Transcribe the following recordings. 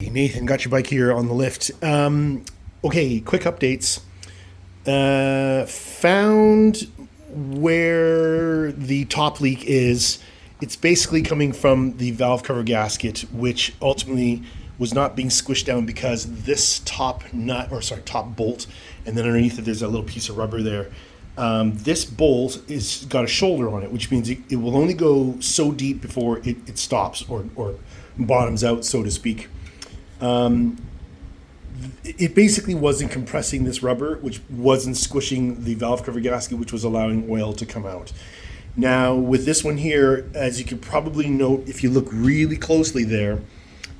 Nathan, got your bike here on the lift. Okay, quick updates. Found where the top leak is. It's basically coming from the valve cover gasket, which ultimately was not being squished down because this top nut, or sorry, top bolt, and then underneath it there's a little piece of rubber there. This bolt is got a shoulder on it, which means it will only go so deep before it stops or bottoms out, so to speak. It basically wasn't compressing this rubber, which wasn't squishing the valve cover gasket, which was allowing oil to come out. Now, with this one here, as you can probably note, if you look really closely there,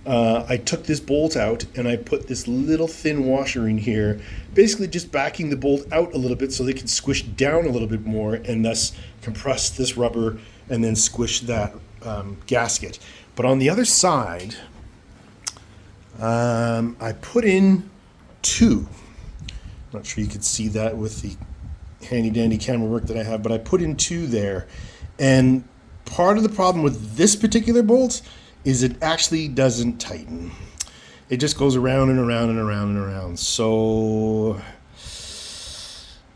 I took this bolt out and I put this little thin washer in here, basically just backing the bolt out a little bit so they can squish down a little bit more and thus compress this rubber and then squish that gasket. But on the other side, I put in two. Not sure you could see that with the handy dandy camera work that I have, but I put in two there. And part of the problem with this particular bolt is it actually doesn't tighten. It just goes around and around and around and around. So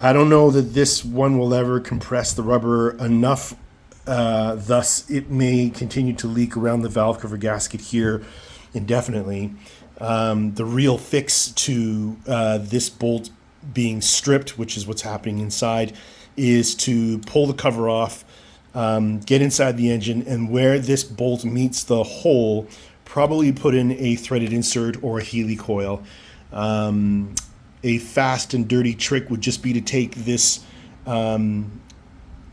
I don't know that this one will ever compress the rubber enough. Thus, it may continue to leak around the valve cover gasket here indefinitely. The real fix to this bolt being stripped, which is what's happening inside, is to pull the cover off, get inside the engine, and where this bolt meets the hole, probably put in a threaded insert or a Healy coil. A fast and dirty trick would just be to take this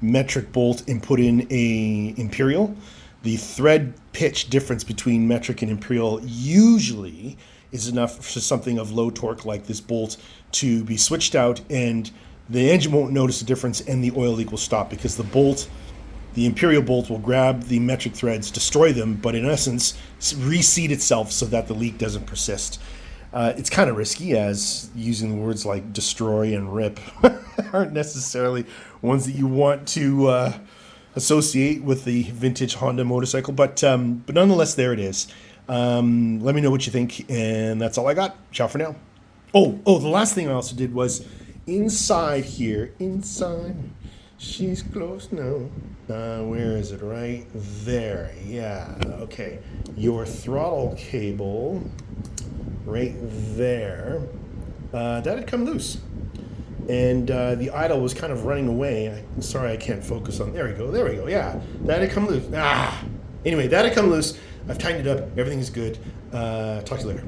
metric bolt and put in a imperial. The thread pitch difference between metric and imperial usually is enough for something of low torque like this bolt to be switched out, and the engine won't notice a difference and the oil leak will stop, because the imperial bolt will grab the metric threads, destroy them, but in essence reseat itself so that the leak doesn't persist. It's kind of risky, as using words like destroy and rip aren't necessarily ones that you want to associate with the vintage Honda motorcycle, but nonetheless, there it is. Let me know what you think, and that's all I got. Ciao for now. The last thing I also did was inside here, she's close now. Where is it? Right there. Yeah, okay. Your throttle cable, right there, that had come loose. And the idle was kind of running away. Sorry, I can't focus on. There we go. Yeah, that had come loose. Anyway, that had come loose. I've tightened it up. Everything is good. Talk to you later.